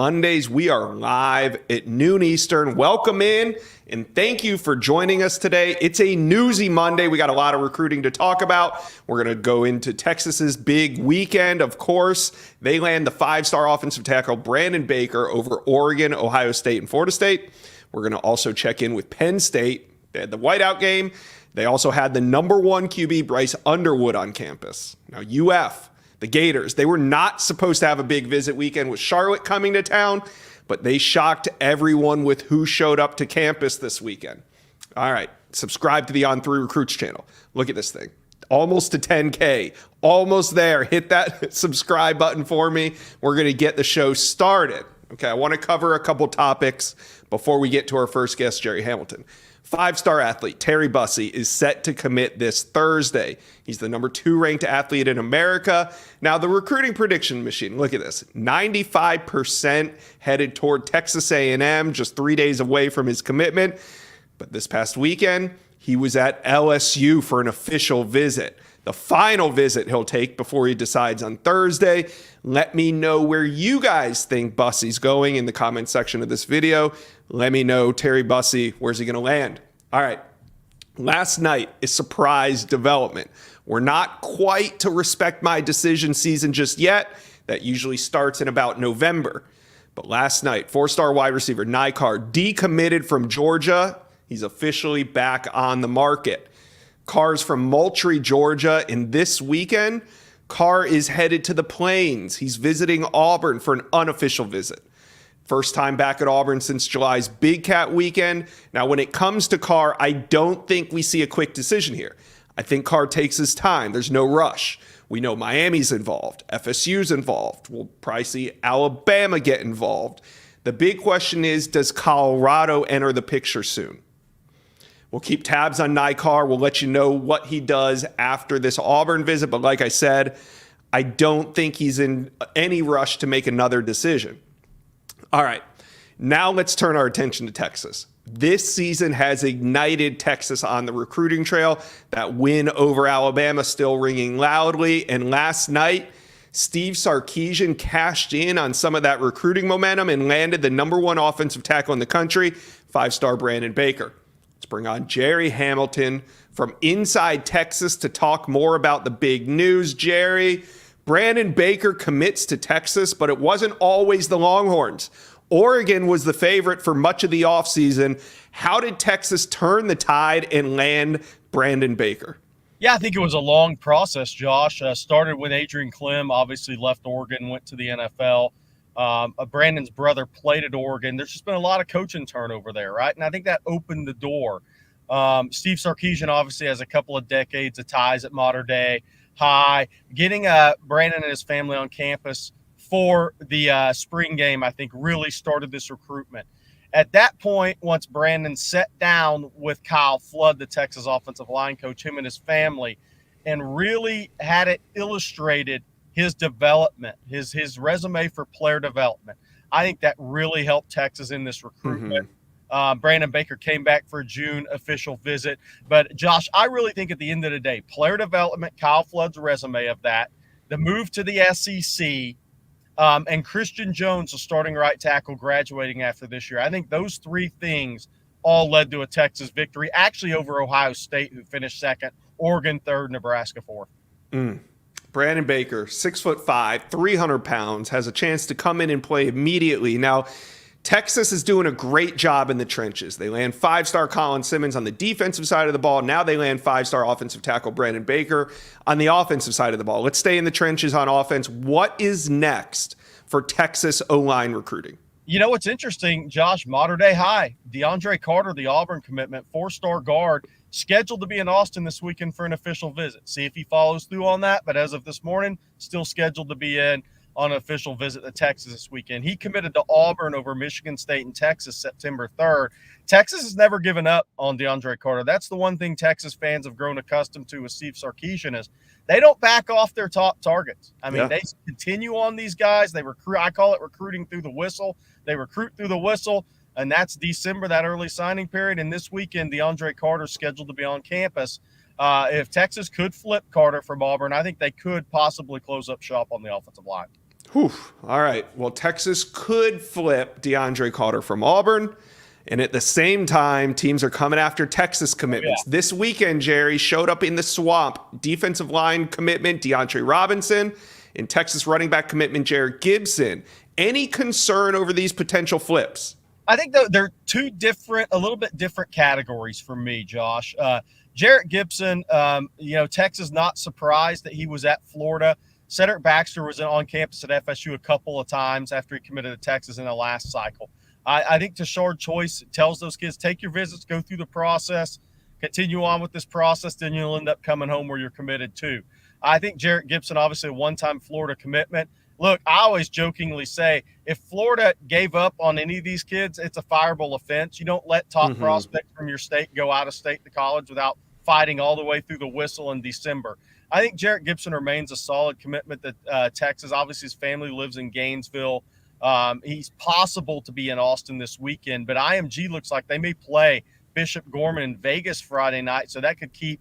Mondays, we are live at noon Eastern. Welcome in, and thank you for joining us today. It's a newsy Monday. We got a lot of recruiting to talk about. We're going to go into Texas's big weekend, of course. They land the five-star offensive tackle Brandon Baker over Oregon, Ohio State, and Florida State. We're going to also check in with Penn State. They had the whiteout game. They also had the number one QB, Bryce Underwood, on campus. Now, UF. The Gators, they were not supposed to have a big visit weekend with Charlotte coming to town, but they shocked everyone with who showed up to campus this weekend. All right, subscribe to the On3 Recruits channel. Look at this thing. Almost to 10K. Almost there. Hit that subscribe button for me. We're going to get the show started. Okay, I want to cover a couple topics before we get to our first guest, Jerry Hamilton. Five-star athlete Terry Bussey is set to commit this Thursday. He's the number 2 ranked athlete in America. Now, the recruiting prediction machine, look at this. 95% headed toward Texas A&M, just 3 days away from his commitment. But this past weekend, he was at LSU for an official visit. The final visit he'll take before he decides on Thursday. Let me know where you guys think Bussey's going in the comment section of this video. Let me know, Terry Bussey, where's he going to land? All right. Last night, a surprise development. We're not quite to respect my decision season just yet. That usually starts in about November. But last night, 4-star wide receiver CARR decommitted from Georgia. He's officially back on the market. CARR's from Moultrie, Georgia, and this weekend, CARR is headed to the Plains. He's visiting Auburn for an unofficial visit. First time back at Auburn since July's Big Cat weekend. Now, when it comes to CARR, I don't think we see a quick decision here. I think CARR takes his time. There's no rush. We know Miami's involved. FSU's involved. We'll probably see Alabama get involved. The big question is, does Colorado enter the picture soon? We'll keep tabs on CARR. We'll let you know what he does after this Auburn visit. But like I said, I don't think he's in any rush to make another decision. All right, now let's turn our attention to Texas. This season has ignited Texas on the recruiting trail. That win over Alabama still ringing loudly. And last night, Steve Sarkisian cashed in on some of that recruiting momentum and landed the number 1 offensive tackle in the country, 5-star Brandon Baker. Let's bring on Jerry Hamilton from inside Texas to talk more about the big news. Jerry, Brandon Baker commits to Texas, but it wasn't always the Longhorns. Oregon was the favorite for much of the offseason. How did Texas turn the tide and land Brandon Baker? Yeah, I think it was a long process, Josh. Started when Adrian Clem obviously left Oregon, went to the NFL. Brandon's brother played at Oregon. There's just been a lot of coaching turnover there, right? And I think that opened the door. Steve Sarkisian obviously has a couple of decades of ties at Mater Dei High. Getting Brandon and his family on campus for the spring game, I think, really started this recruitment. At that point, once Brandon sat down with Kyle Flood, the Texas offensive line coach, him and his family, and really had it illustrated his development, his resume for player development. I think that really helped Texas in this recruitment. Brandon Baker came back for a June official visit. But, Josh, I really think at the end of the day, player development, Kyle Flood's resume of that, the move to the SEC, and Christian Jones, the starting right tackle, graduating after this year. I think those 3 things all led to a Texas victory, actually over Ohio State, who finished 2nd, Oregon 3rd, Nebraska 4th. Brandon Baker, 6'5", 300 pounds, has a chance to come in and play immediately. Now, Texas is doing a great job in the trenches. They land 5-star Colin Simmons on the defensive side of the ball. Now they land 5-star offensive tackle Brandon Baker on the offensive side of the ball. Let's stay in the trenches on offense. What is next for Texas O-line recruiting? You know what's interesting, Josh? Mater Dei High, DeAndre Carter, the Auburn commitment, 4-star guard, scheduled to be in Austin this weekend for an official visit. See if he follows through on that. But as of this morning, still scheduled to be in on an official visit to Texas this weekend. He committed to Auburn over Michigan State and Texas September 3rd. Texas has never given up on DeAndre Carter. That's the one thing Texas fans have grown accustomed to with Steve Sarkisian is they don't back off their top targets. I mean, They continue on these guys. They recruit. I call it recruiting through the whistle. They recruit through the whistle, and that's December, that early signing period. And this weekend, DeAndre Carter is scheduled to be on campus. If Texas could flip Carter from Auburn, I think they could possibly close up shop on the offensive line. Whew. All right. Well, Texas could flip DeAndre Carter from Auburn. And at the same time, teams are coming after Texas commitments. Yeah. This weekend, Jerry showed up in the swamp. Defensive line commitment, DeAndre Robinson. In Texas running back commitment, Jarrett Gibson. Any concern over these potential flips? I think they're two different, a little bit different categories for me, Josh. Jarrett Gibson, Texas not surprised that he was at Florida. Cedric Baxter was on campus at FSU a couple of times after he committed to Texas in the last cycle. I think Tashard Choice tells those kids, take your visits, go through the process, continue on with this process, then you'll end up coming home where you're committed to. I think Jarrett Gibson, obviously a one-time Florida commitment. Look, I always jokingly say, if Florida gave up on any of these kids, it's a fireable offense. You don't let top prospects from your state go out of state to college without fighting all the way through the whistle in December. I think Jarrett Gibson remains a solid commitment to Texas. Obviously, his family lives in Gainesville. He's possible to be in Austin this weekend, but IMG looks like they may play Bishop Gorman in Vegas Friday night, so that could keep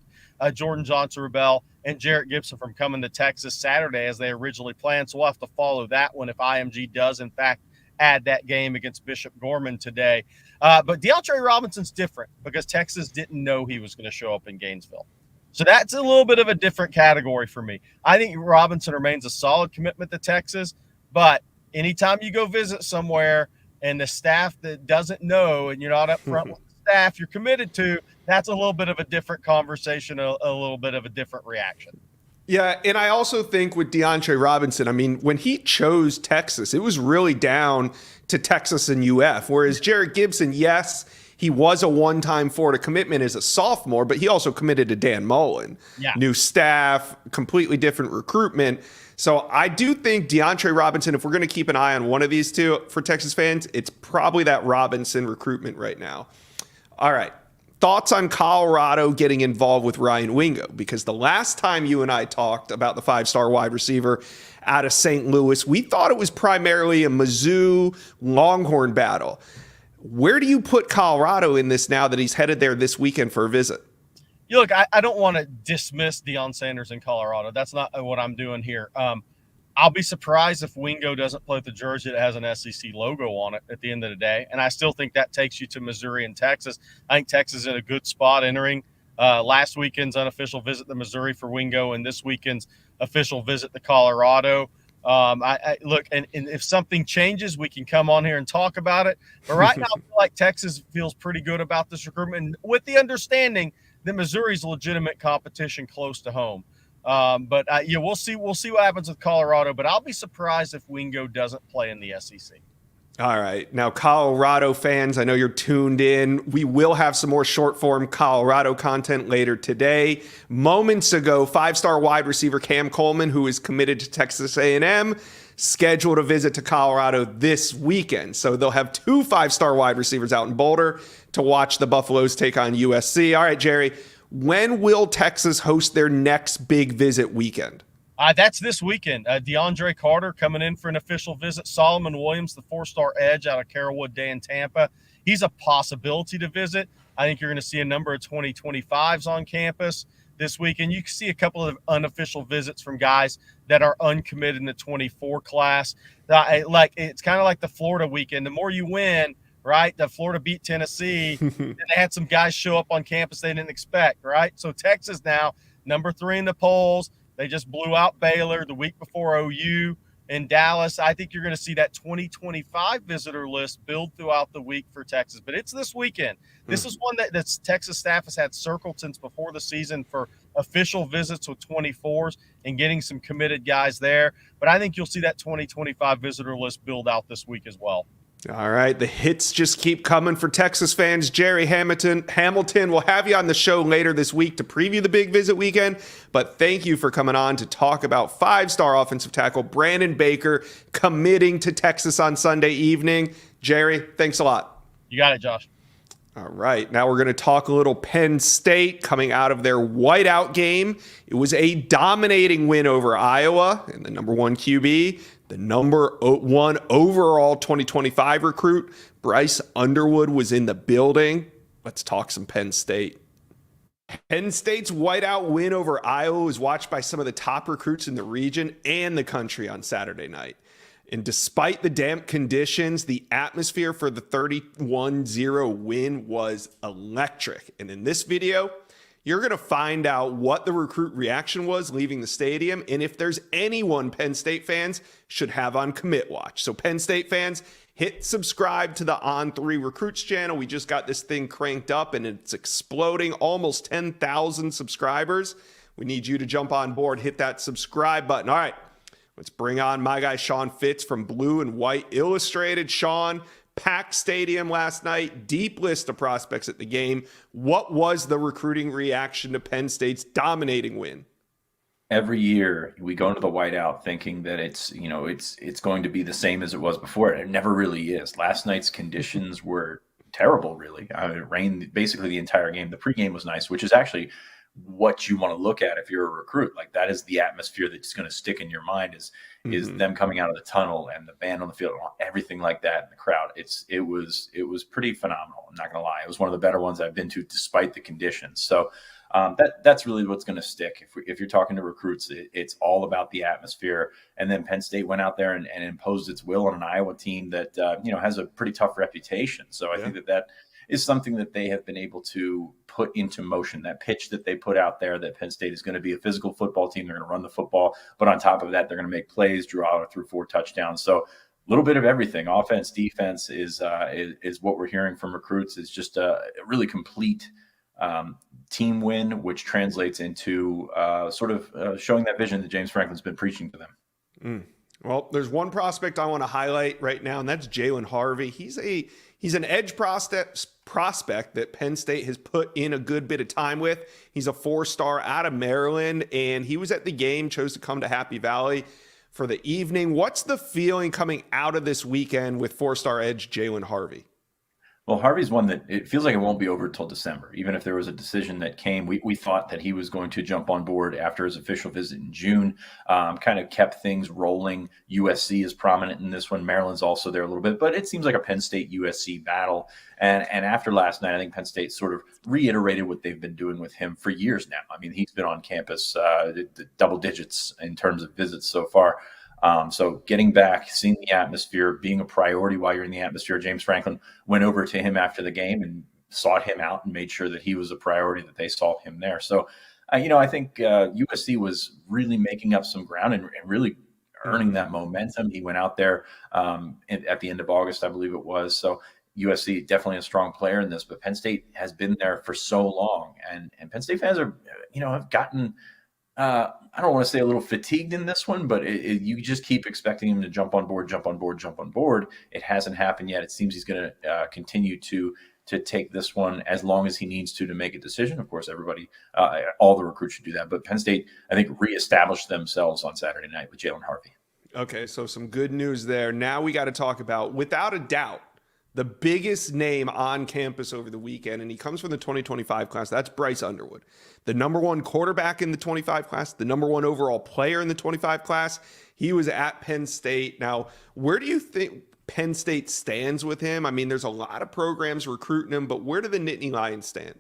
Jordan Johnson-Rebel and Jarrett Gibson from coming to Texas Saturday as they originally planned. So we'll have to follow that one if IMG does, in fact, add that game against Bishop Gorman today. But DeAndre Robinson's different because Texas didn't know he was going to show up in Gainesville. So that's a little bit of a different category for me. I think Robinson remains a solid commitment to Texas, but anytime you go visit somewhere and the staff that doesn't know and you're not up front with the staff you're committed to, that's a little bit of a different conversation, a little bit of a different reaction. Yeah, and I also think with DeAndre Robinson, I mean, when he chose Texas, it was really down to Texas and UF, whereas Jarrett Gibson, yes, he was a one-time Florida commitment as a sophomore, but he also committed to Dan Mullen. Yeah. New staff, completely different recruitment. So I do think DeAndre Robinson, if we're going to keep an eye on one of these two for Texas fans, it's probably that Robinson recruitment right now. All right. Thoughts on Colorado getting involved with Ryan Wingo? Because the last time you and I talked about the five-star wide receiver out of St. Louis, we thought it was primarily a Mizzou Longhorn battle. Where do you put Colorado in this now that he's headed there this weekend for a visit? Look, I don't want to dismiss Deion Sanders in Colorado. That's not what I'm doing here. I'll be surprised if Wingo doesn't play with the jersey that has an SEC logo on it at the end of the day. And I still think that takes you to Missouri and Texas. I think Texas is in a good spot entering last weekend's unofficial visit to Missouri for Wingo and this weekend's official visit to Colorado. Look, and if something changes, we can come on here and talk about it. But right now, I feel like Texas feels pretty good about this recruitment, with the understanding that Missouri's legitimate competition close to home. We'll see what happens with Colorado. But I'll be surprised if Wingo doesn't play in the SEC. All right. Now, Colorado fans, I know you're tuned in. We will have some more short-form Colorado content later today. Moments ago, five-star wide receiver Cam Coleman, who is committed to Texas A&M, scheduled a visit to Colorado this weekend. So they'll have two five-star wide receivers out in Boulder to watch the Buffaloes take on USC. All right, Jerry, when will Texas host their next big visit weekend? That's this weekend. DeAndre Carter coming in for an official visit. Solomon Williams, the four-star edge out of Carrollwood Day in Tampa. He's a possibility to visit. I think you're going to see a number of 2025s on campus this weekend. You can see a couple of unofficial visits from guys that are uncommitted in the 24 class. It's kind of like the Florida weekend. The more you win, right? The Florida beat Tennessee, and they had some guys show up on campus they didn't expect, right? So Texas now, number 3 in the polls. They just blew out Baylor the week before OU in Dallas. I think you're going to see that 2025 visitor list build throughout the week for Texas. But it's this weekend. This is one that Texas staff has had circled since before the season for official visits with 24s and getting some committed guys there. But I think you'll see that 2025 visitor list build out this week as well. All right, the hits just keep coming for Texas fans. Jerry Hamilton, we'll have you on the show later this week to preview the big visit weekend. But thank you for coming on to talk about five-star offensive tackle Brandon Baker committing to Texas on Sunday evening. Jerry, thanks a lot. You got it, Josh. All right, now we're going to talk a little Penn State coming out of their whiteout game. It was a dominating win over Iowa and the number 1 QB. The number 1 overall 2025 recruit, Bryce Underwood, was in the building. Let's talk some Penn State. Penn State's whiteout win over Iowa was watched by some of the top recruits in the region and the country on Saturday night. And despite the damp conditions, the atmosphere for the 31-0 win was electric. And in this video, you're going to find out what the recruit reaction was leaving the stadium and if there's anyone Penn State fans should have on commit watch. So Penn State fans, hit subscribe to the On3 Recruits channel. We just got this thing cranked up and it's exploding, almost 10,000 subscribers. We need you to jump on board, hit that subscribe button. All right, let's bring on my guy Sean Fitz from Blue and White Illustrated. Sean, packed stadium last night, deep list of prospects at the game. What was the recruiting reaction to Penn State's dominating win? Every year we go into the whiteout thinking that it's going to be the same as it was before. It never really is. Last night's conditions were terrible, really. It rained basically the entire game. The pregame was nice, which is actually what you want to look at if you're a recruit. Like, that is the atmosphere that's going to stick in your mind is them coming out of the tunnel and the band on the field, everything like that, and the crowd. It was pretty phenomenal. I'm not going to lie. It was one of the better ones I've been to despite the conditions. So that's really what's going to stick. If you're talking to recruits, it's all about the atmosphere. And then Penn State went out there and imposed its will on an Iowa team that has a pretty tough reputation. So I think that is something that they have been able to put into motion. That pitch that they put out there, that Penn State is going to be a physical football team. They're going to run the football, but on top of that, they're going to make plays. Drew Aller threw 4 touchdowns. So a little bit of everything. Offense, defense is what we're hearing from recruits. Is just a really complete team win, which translates into showing that vision that James Franklin's been preaching to them. Well, there's one prospect I want to highlight right now, and that's Jalen Harvey. He's an edge prospect that Penn State has put in a good bit of time with. He's a 4-star out of Maryland, and he was at the game, chose to come to Happy Valley for the evening. What's the feeling coming out of this weekend with 4-star edge Jalen Harvey? Well, Harvey's one that it feels like it won't be over till December. Even if there was a decision that came, we thought that he was going to jump on board after his official visit in June, kind of kept things rolling. USC is prominent in this one. Maryland's also there a little bit, but it seems like a Penn State-USC battle. And after last night, I think Penn State sort of reiterated what they've been doing with him for years now. I mean, he's been on campus double digits in terms of visits so far. So getting back, seeing the atmosphere, being a priority while you're in the atmosphere. James Franklin went over to him after the game and sought him out and made sure that he was a priority, that they saw him there. So, I think USC was really making up some ground and really earning that momentum. He went out there at the end of August, I believe it was. So USC definitely a strong player in this, but Penn State has been there for so long. And Penn State fans are, have gotten – I don't want to say a little fatigued in this one, but you just keep expecting him to jump on board. It hasn't happened yet. It seems he's going to continue to take this one as long as he needs to make a decision. Of course, everybody, all the recruits should do that. But Penn State, I think, reestablished themselves on Saturday night with Jalen Harvey. Okay, so some good news there. Now we got to talk about, without a doubt, the biggest name on campus over the weekend, and he comes from the 2025 class. That's Bryce Underwood, the number 1 quarterback in the 25 class, the number 1 overall player in the 25 class. He was at Penn State. Now, where do you think Penn State stands with him? I mean, there's a lot of programs recruiting him, but where do the Nittany Lions stand?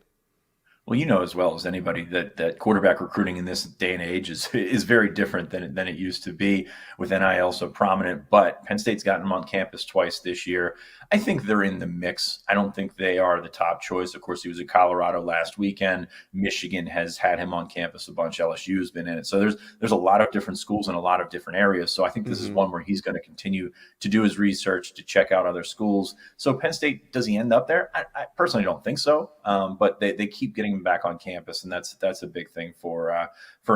Well, you know as well as anybody that quarterback recruiting in this day and age is very different than it used to be, with NIL so prominent. But Penn State's gotten him on campus twice this year. I think they're in the mix. I don't think they are the top choice. Of course, he was at Colorado last weekend. Michigan has had him on campus a bunch. LSU's been in it. So there's a lot of different schools in a lot of different areas. So I think this is one where he's going to continue to do his research, to check out other schools. So Penn State, does he end up there? I personally don't think so. But they keep getting him back on campus, and that's a big thing for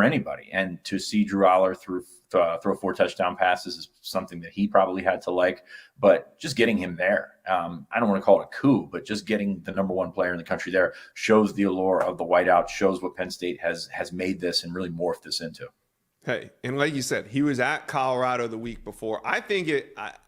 anybody. And to see Drew Aller throw 4 touchdown passes is something that he probably had to like. But just getting him there, I don't want to call it a coup, but just getting the number 1 player in the country there shows the allure of the whiteout, shows what Penn State has made this and really morphed this into. Hey, and like you said, he was at Colorado the week before. I think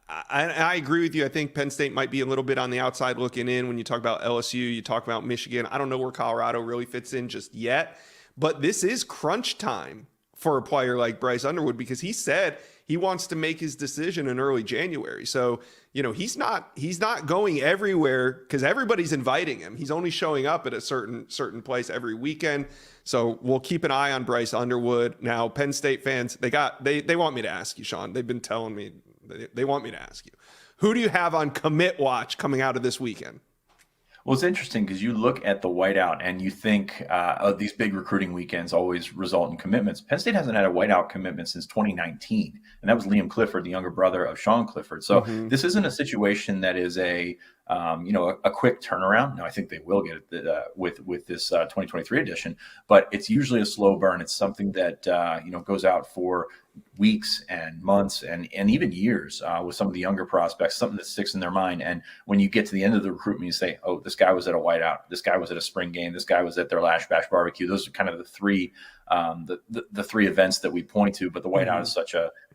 I agree with you. I think Penn State might be a little bit on the outside looking in when you talk about LSU, you talk about Michigan. I don't know where Colorado really fits in just yet, but this is crunch time for a player like Bryce Underwood, because he said he wants to make his decision in early January. So, he's not going everywhere because everybody's inviting him. He's only showing up at a certain place every weekend. So we'll keep an eye on Bryce Underwood. Now, Penn State fans, they want me to ask you, Sean. They've been telling me They want me to ask you. Who do you have on commit watch coming out of this weekend? Well, it's interesting because you look at the whiteout and you think these big recruiting weekends always result in commitments. Penn State hasn't had a whiteout commitment since 2019, and that was Liam Clifford, the younger brother of Sean Clifford. So this isn't a situation that is a quick turnaround. Now, I think they will get it with this 2023 edition, but it's usually a slow burn. It's something that goes out for weeks and months and even years with some of the younger prospects, something that sticks in their mind. And when you get to the end of the recruitment, you say, oh, this guy was at a whiteout, this guy was at a spring game, this guy was at their Lash Bash barbecue. Those are kind of the three events that we point to, but the whiteout is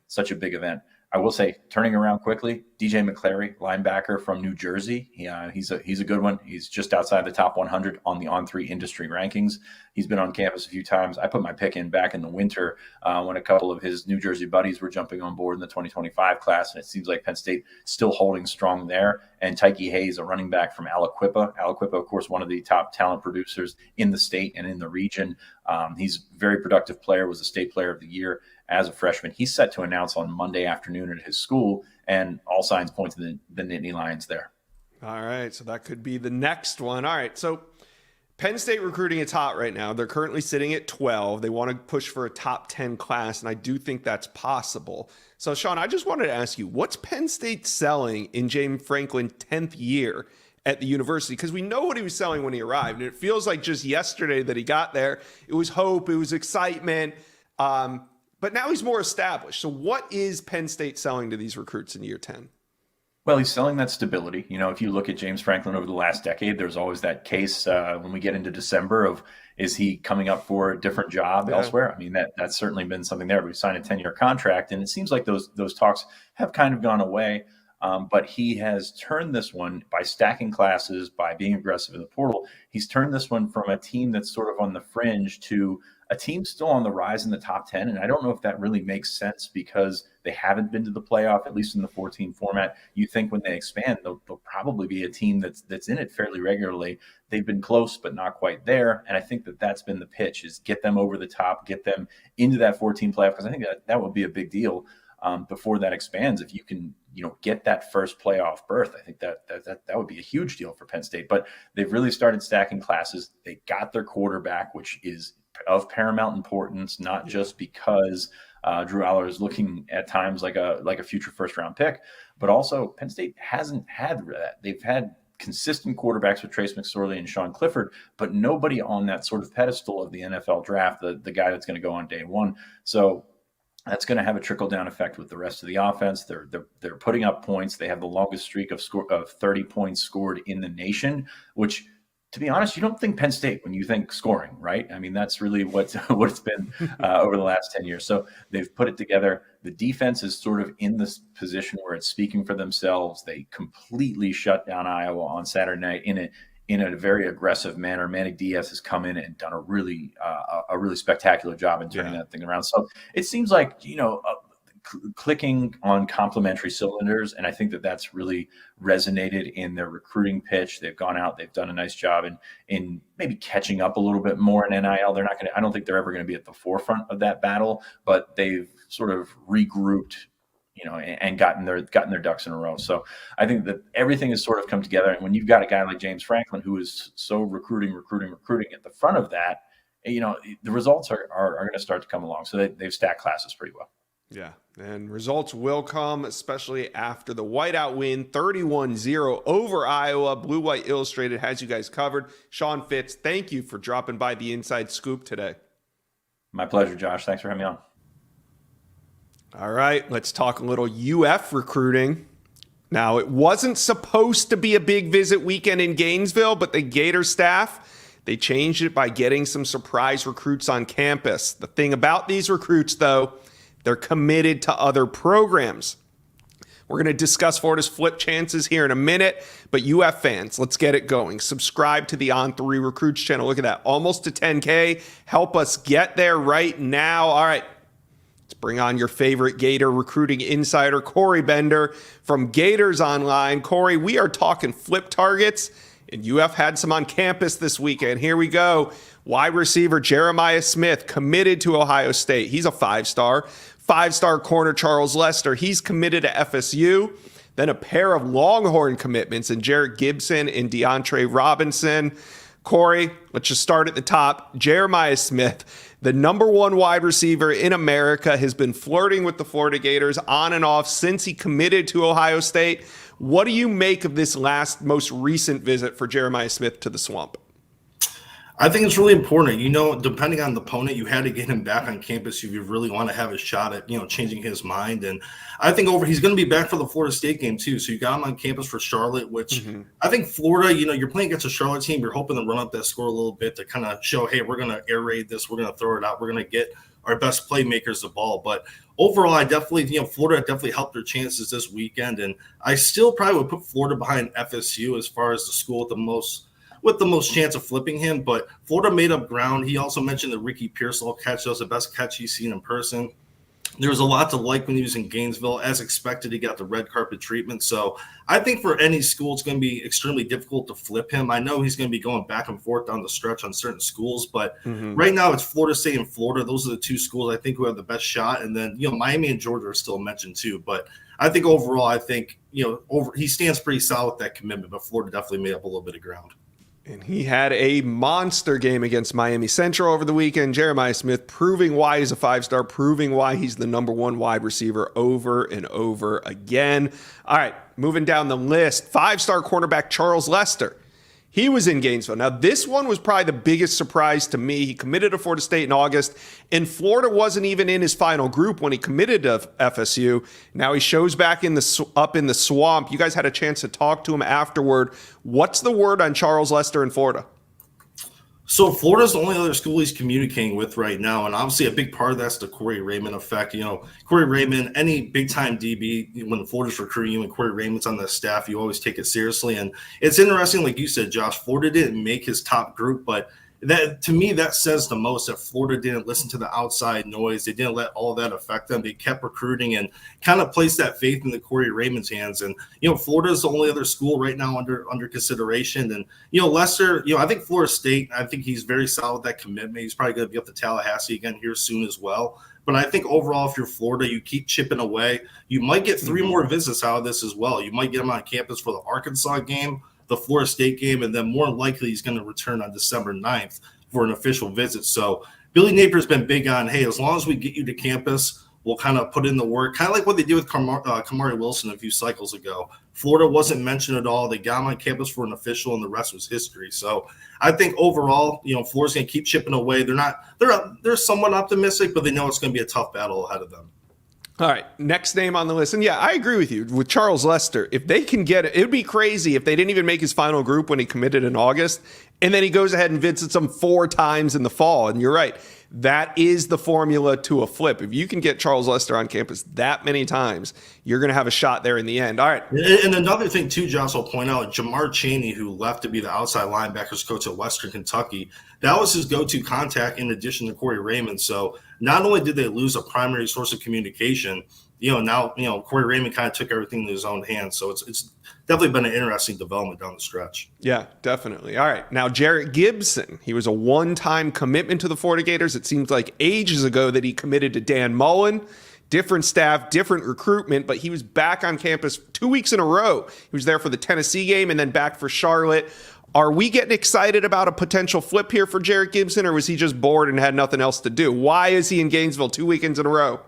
such a big event. I will say, turning around quickly, DJ McClary, linebacker from New Jersey. He's a good one. He's just outside the top 100 on the On3 industry rankings. He's been on campus a few times. I put my pick in back in the winter when a couple of his New Jersey buddies were jumping on board in the 2025 class, and it seems like Penn State still holding strong there. And Tyke Hayes, a running back from Aliquippa. Aliquippa, of course, one of the top talent producers in the state and in the region. He's a very productive player, was a state player of the year as a freshman. He's set to announce on Monday afternoon at his school, and all signs point to the Nittany Lions there. All right, so that could be the next one. All right, so Penn State recruiting is hot right now. They're currently sitting at 12. They want to push for a top 10 class, and I do think that's possible. So, Sean, I just wanted to ask you, what's Penn State selling in James Franklin's 10th year at the university? Because we know what he was selling when he arrived, and it feels like just yesterday that he got there. It was hope, it was excitement, but now he's more established. So what is Penn State selling to these recruits in year 10? Well, he's selling that stability. If you look at James Franklin over the last decade, there's always that case when we get into December of, is he coming up for a different job elsewhere? I mean, that's certainly been something there. We signed a 10-year contract, and it seems like those talks have kind of gone away. But he has turned this one by stacking classes, by being aggressive in the portal. He's turned this one from a team that's sort of on the fringe to a team still on the rise in the top 10. And I don't know if that really makes sense because they haven't been to the playoff, at least in the 14 format. You think when they expand, they'll probably be a team that's in it fairly regularly. They've been close, but not quite there. And I think that's been the pitch, is get them over the top, get them into that 14 playoff, because I think that would be a big deal before that expands. If you can, get that first playoff berth, I think that would be a huge deal for Penn State. But they've really started stacking classes. They got their quarterback, which is of paramount importance, not just because Drew Aller is looking at times like a future first-round pick, but also Penn State hasn't had that. They've had consistent quarterbacks with Trace McSorley and Sean Clifford, but nobody on that sort of pedestal of the NFL draft, the guy that's going to go on day one. So that's going to have a trickle-down effect with the rest of the offense. They're putting up points. They have the longest streak of 30 points scored in the nation, which, to be honest, you don't think Penn State when you think scoring, right? I mean, that's really what it's been over the last 10 years. So they've put it together. The defense is sort of in this position where it's speaking for themselves. They completely shut down Iowa on Saturday night in a very aggressive manner. Manny Diaz has come in and done a really spectacular job in turning that thing around. So it seems like, clicking on complementary cylinders, and I think that's really resonated in their recruiting pitch. They've gone out, they've done a nice job in maybe catching up a little bit more in NIL. I don't think they're ever going to be at the forefront of that battle, but they've sort of regrouped, and gotten their ducks in a row. So I think that everything has sort of come together. And when you've got a guy like James Franklin, who is so recruiting at the front of that, the results are going to start to come along. So they've stacked classes pretty well. Yeah, and results will come, especially after the whiteout win, 31-0 over Iowa. Blue White Illustrated has you guys covered. Sean Fitz, thank you for dropping by the Inside Scoop today. My pleasure, Josh. Thanks for having me on. All right, let's talk a little UF recruiting. Now, it wasn't supposed to be a big visit weekend in Gainesville, but the Gator staff, they changed it by getting some surprise recruits on campus. The thing about these recruits, though, they're committed to other programs. We're going to discuss Florida's flip chances here in a minute, but UF fans, let's get it going. Subscribe to the On3 Recruits channel. Look at that, almost to 10K. Help us get there right now. All right, let's bring on your favorite Gator recruiting insider, Corey Bender from Gators Online. Corey, we are talking flip targets, and UF had some on campus this weekend. Here we go. Wide receiver Jeremiah Smith committed to Ohio State. He's a 5-star. 5-star corner Charles Lester, he's committed to FSU. Then a pair of Longhorn commitments in Jarrett Gibson and DeAndre Robinson. Corey, let's just start at the top. Jeremiah Smith, the number 1 wide receiver in America, has been flirting with the Florida Gators on and off since he committed to Ohio State. What do you make of this most recent visit for Jeremiah Smith to the Swamp? I think it's really important. Depending on the opponent, you had to get him back on campus if you really want to have a shot at, changing his mind. And I think he's going to be back for the Florida State game too. So you got him on campus for Charlotte, which I think Florida, you're playing against a Charlotte team. You're hoping to run up that score a little bit to kind of show, hey, we're going to air raid this. We're going to throw it out. We're going to get our best playmakers the ball. But overall, I definitely, Florida definitely helped their chances this weekend. And I still probably would put Florida behind FSU as far as the school with the most chance of flipping him, but Florida made up ground. He also mentioned the Ricky Pearsall catch. That was the best catch he's seen in person. There was a lot to like when he was in Gainesville. As expected, he got the red carpet treatment. So I think for any school, it's going to be extremely difficult to flip him. I know he's going to be going back and forth down the stretch on certain schools, but right now it's Florida State and Florida. Those are the 2 schools I think who have the best shot. And then, Miami and Georgia are still mentioned too. But I think overall, he stands pretty solid with that commitment, but Florida definitely made up a little bit of ground. And he had a monster game against Miami Central over the weekend. Jeremiah Smith proving why he's a 5-star, proving why he's the number 1 wide receiver over and over again. All right, moving down the list, 5-star cornerback Charles Lester. He was in Gainesville. Now, this one was probably the biggest surprise to me. He committed to Florida State in August, and Florida wasn't even in his final group when he committed to FSU. Now he shows back up in the Swamp. You guys had a chance to talk to him afterward. What's the word on Charles Lester in Florida? So Florida's the only other school he's communicating with right now, and obviously a big part of that's the Corey Raymond effect. Corey Raymond, any big-time DB, when Florida's recruiting you and Corey Raymond's on the staff, you always take it seriously. And it's interesting, like you said, Josh, Florida didn't make his top group, but that, to me, that says the most, that Florida didn't listen to the outside noise. They didn't let all that affect them. They kept recruiting and kind of placed that faith in the Corey Raymond's hands. And, Florida is the only other school right now under consideration. And, Lester, I think Florida State, I think he's very solid with that commitment. He's probably going to be up to Tallahassee again here soon as well. But I think overall, if you're Florida, you keep chipping away. You might get 3 more visits out of this as well. You might get him on campus for the Arkansas game, the Florida State game, and then more likely he's going to return on December 9th for an official visit. So Billy Napier's been big on, hey, as long as we get you to campus, we'll kind of put in the work, kind of like what they did with Kamari Wilson a few cycles ago. Florida wasn't mentioned at all. They got him on campus for an official, and the rest was history. So I think overall, Florida's going to keep chipping away. They're somewhat optimistic, but they know it's going to be a tough battle ahead of them. All right, next name on the list. And yeah, I agree with you. With Charles Lester, if they can get it, it would be crazy if they didn't even make his final group when he committed in August. And then he goes ahead and visits them 4 times in the fall. And you're right. That is the formula to a flip. If you can get Charles Lester on campus that many times, you're going to have a shot there in the end. All right. And another thing, too, Josh, I'll point out, Jamar Chaney, who left to be the outside linebackers coach at Western Kentucky, that was his go-to contact in addition to Corey Raymond. So not only did they lose a primary source of communication, now Corey Raymond kind of took everything in his own hands. So it's definitely been an interesting development down the stretch. Yeah, definitely. All right. Now, Jarrett Gibson, he was a one-time commitment to the Florida Gators. It seems like ages ago that he committed to Dan Mullen. Different staff, different recruitment, but he was back on campus 2 weeks in a row. He was there for the Tennessee game and then back for Charlotte. Are we getting excited about a potential flip here for Jarrett Gibson, or was he just bored and had nothing else to do? Why is he in Gainesville 2 weekends in a row?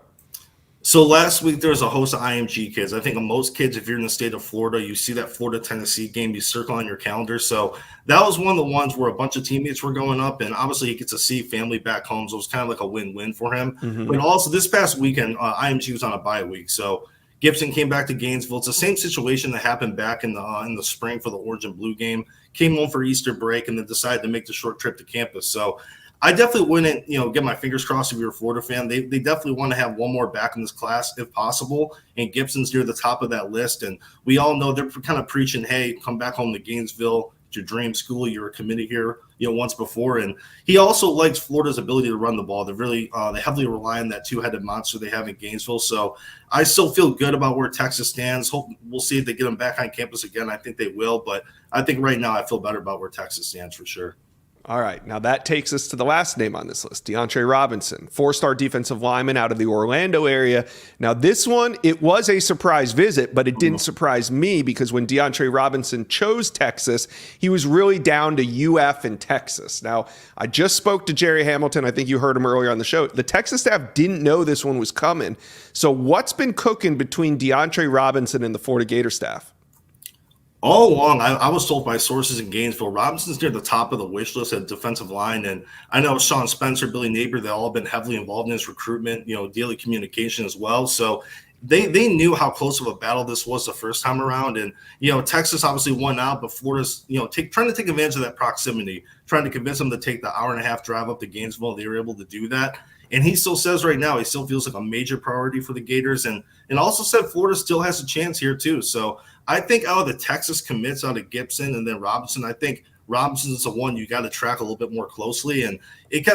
So last week there was a host of IMG kids. I think most kids, if you're in the state of Florida, you see that Florida-Tennessee game, you circle on your calendar. So that was one of the ones where a bunch of teammates were going up, and obviously he gets to see family back home, so it was kind of like a win-win for him. But also this past weekend, IMG was on a bye week, so Gibson came back to Gainesville. It's the same situation that happened back in the spring for the Orange and Blue game. Came home for Easter break and then decided to make the short trip to campus. So I definitely wouldn't, get my fingers crossed if you're a Florida fan. They definitely want to have one more back in this class if possible. And Gibson's near the top of that list. And we all know they're kind of preaching, hey, come back home to Gainesville. It's your dream school. You were committed here, once before. And he also likes Florida's ability to run the ball. They're really, they heavily rely on that two-headed monster they have in Gainesville. So I still feel good about where Texas stands. We'll see if they get him back on campus again. I think they will. But I think right now I feel better about where Texas stands for sure. All right, now that takes us to the last name on this list, DeAndre Robinson, 4-star defensive lineman out of the Orlando area. Now this one, it was a surprise visit, but it didn't surprise me because when DeAndre Robinson chose Texas, he was really down to UF and Texas. Now, I just spoke to Jerry Hamilton. I think you heard him earlier on the show. The Texas staff didn't know this one was coming. So what's been cooking between DeAndre Robinson and the Florida Gator staff? All along, I was told by sources in Gainesville, Robinson's near the top of the wish list at defensive line. And I know Sean Spencer, Billy Napier, they all have been heavily involved in his recruitment, daily communication as well. So they knew how close of a battle this was the first time around. And, Texas obviously won out, but Florida's, trying to take advantage of that proximity, trying to convince them to take the hour-and-a-half drive up to Gainesville. They were able to do that. And he still says right now he still feels like a major priority for the Gators, and also said Florida still has a chance here too. So I think out of the Texas commits, out of Gibson and then Robinson, I think Robinson's the one you got to track a little bit more closely. And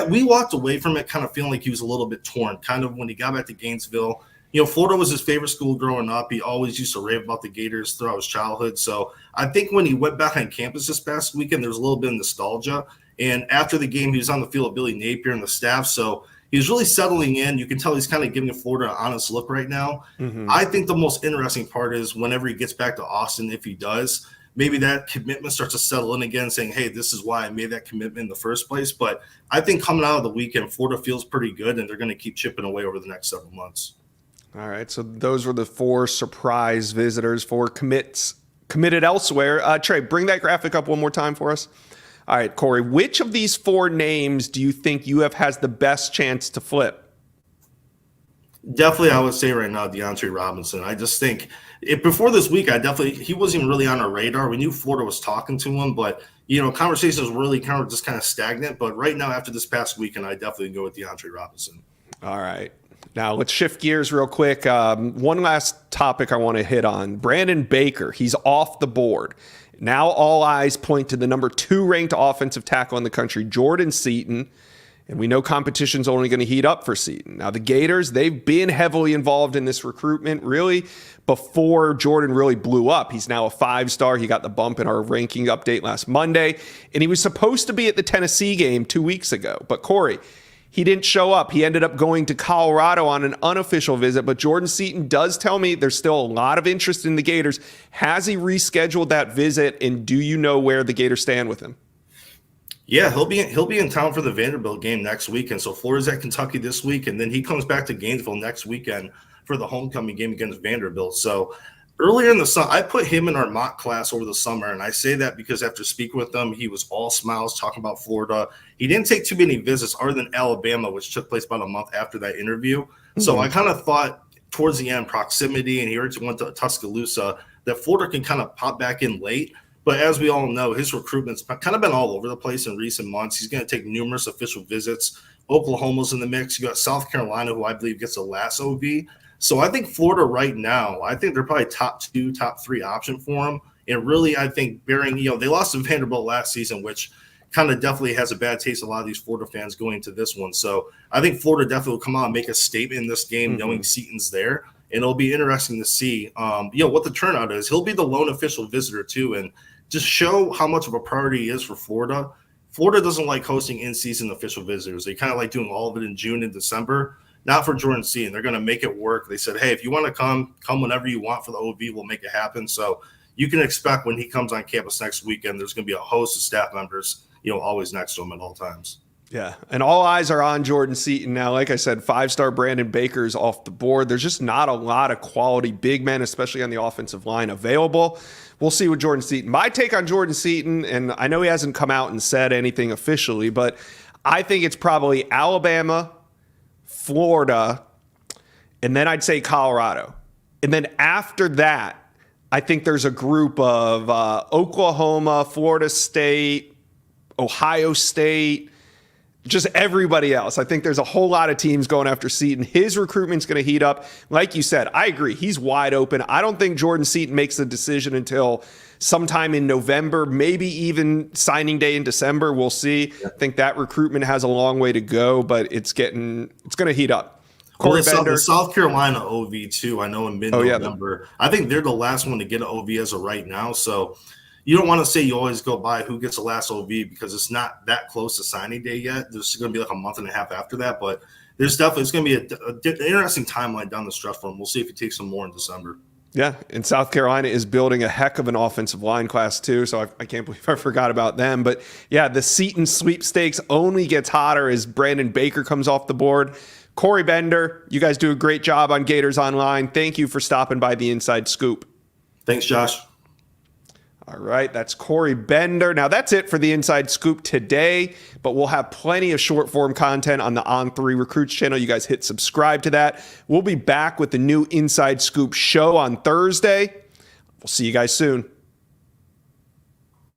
we walked away from it kind of feeling like he was a little bit torn, kind of when he got back to Gainesville. Florida was his favorite school growing up. He always used to rave about the Gators throughout his childhood. So I think when he went back on campus this past weekend, there was a little bit of nostalgia. And after the game, he was on the field with Billy Napier and the staff. So he's really settling in. You can tell he's kind of giving Florida an honest look right now. Mm-hmm. I think the most interesting part is whenever he gets back to Austin, if he does, maybe that commitment starts to settle in again, saying, hey, this is why I made that commitment in the first place. But I think coming out of the weekend, Florida feels pretty good, and they're going to keep chipping away over the next several months. All right, so those were the 4 surprise visitors, 4 committed elsewhere. Trey, bring that graphic up one more time for us. All right, Corey, which of these 4 names do you think UF has the best chance to flip? Definitely, I would say right now, DeAndre Robinson. I just think before this week, he wasn't even really on our radar. We knew Florida was talking to him, but, conversations really kind of stagnant. But right now, after this past weekend, I definitely go with DeAndre Robinson. All right. Now, let's shift gears real quick. One last topic I want to hit on. Brandon Baker, he's off the board. Now all eyes point to the number 2 ranked offensive tackle in the country, Jordan Seaton. And we know competition's only going to heat up for Seaton. Now the Gators, they've been heavily involved in this recruitment really before Jordan really blew up. He's now a 5-star. He got the bump in our ranking update last Monday. And he was supposed to be at the Tennessee game 2 weeks ago. But Corey, he didn't show up. He ended up going to Colorado on an unofficial visit, but Jordan Seaton does tell me there's still a lot of interest in the Gators. Has he rescheduled that visit, and do you know where the Gators stand with him? Yeah, he'll be in town for the Vanderbilt game next weekend. So Florida's at Kentucky this week, and then he comes back to Gainesville next weekend for the homecoming game against Vanderbilt. So earlier in the summer, I put him in our mock class over the summer, and I say that because after speaking with him, he was all smiles talking about Florida. He didn't take too many visits other than Alabama, which took place about a month after that interview. Mm-hmm. So I kind of thought towards the end, proximity, and he already went to Tuscaloosa, that Florida can kind of pop back in late. But as we all know, his recruitment's kind of been all over the place in recent months. He's going to take numerous official visits. Oklahoma's in the mix. You got South Carolina, who I believe gets the last OV. So I think Florida right now, I think they're probably top 2, top 3 option for him. And really, I think they lost to Vanderbilt last season, which kind of definitely has a bad taste of a lot of these Florida fans going into this one. So I think Florida definitely will come out and make a statement in this game, knowing Seaton's there. And it'll be interesting to see, what the turnout is. He'll be the lone official visitor too, and just show how much of a priority he is for Florida. Florida doesn't like hosting in-season official visitors. They kind of like doing all of it in June and December. Not for Jordan Seaton. They're going to make it work. They said, hey, if you want to come whenever you want for the OV, we'll make it happen. So you can expect when he comes on campus next weekend, there's going to be a host of staff members, always next to him at all times. Yeah, and all eyes are on Jordan Seaton now. Like I said, 5-star Brandon Baker's off the board. There's just not a lot of quality big men, especially on the offensive line, available. We'll see with Jordan Seaton. My take on Jordan Seaton, and I know he hasn't come out and said anything officially, but I think it's probably Alabama, Florida, and then I'd say Colorado. And then after that, I think there's a group of Oklahoma, Florida State, Ohio State, just everybody else. I think there's a whole lot of teams going after Seaton. His recruitment's going to heat up. Like you said, I agree. He's wide open. I don't think Jordan Seaton makes the decision until sometime in November, maybe even signing day in December. We'll see. I think that recruitment has a long way to go, but it's going to heat up. Well, the South Carolina OV too. I know in mid-November. I think they're the last one to get an OV as of right now. So, you don't want to say you always go by who gets the last OV because it's not that close to signing day yet. There's going to be like a month and a half after that, but it's going to be an interesting timeline down the stretch for him. We'll see if he takes some more in December. Yeah, and South Carolina is building a heck of an offensive line class too, so I can't believe I forgot about them. But yeah, the Seton sweepstakes only gets hotter as Brandon Baker comes off the board. Corey Bender, you guys do a great job on Gators Online. Thank you for stopping by the Inside Scoop. Thanks, Josh. All right, that's Corey Bender. Now, that's it for the Inside Scoop today, but we'll have plenty of short-form content on the On3 Recruits channel. You guys hit subscribe to that. We'll be back with the new Inside Scoop show on Thursday. We'll see you guys soon.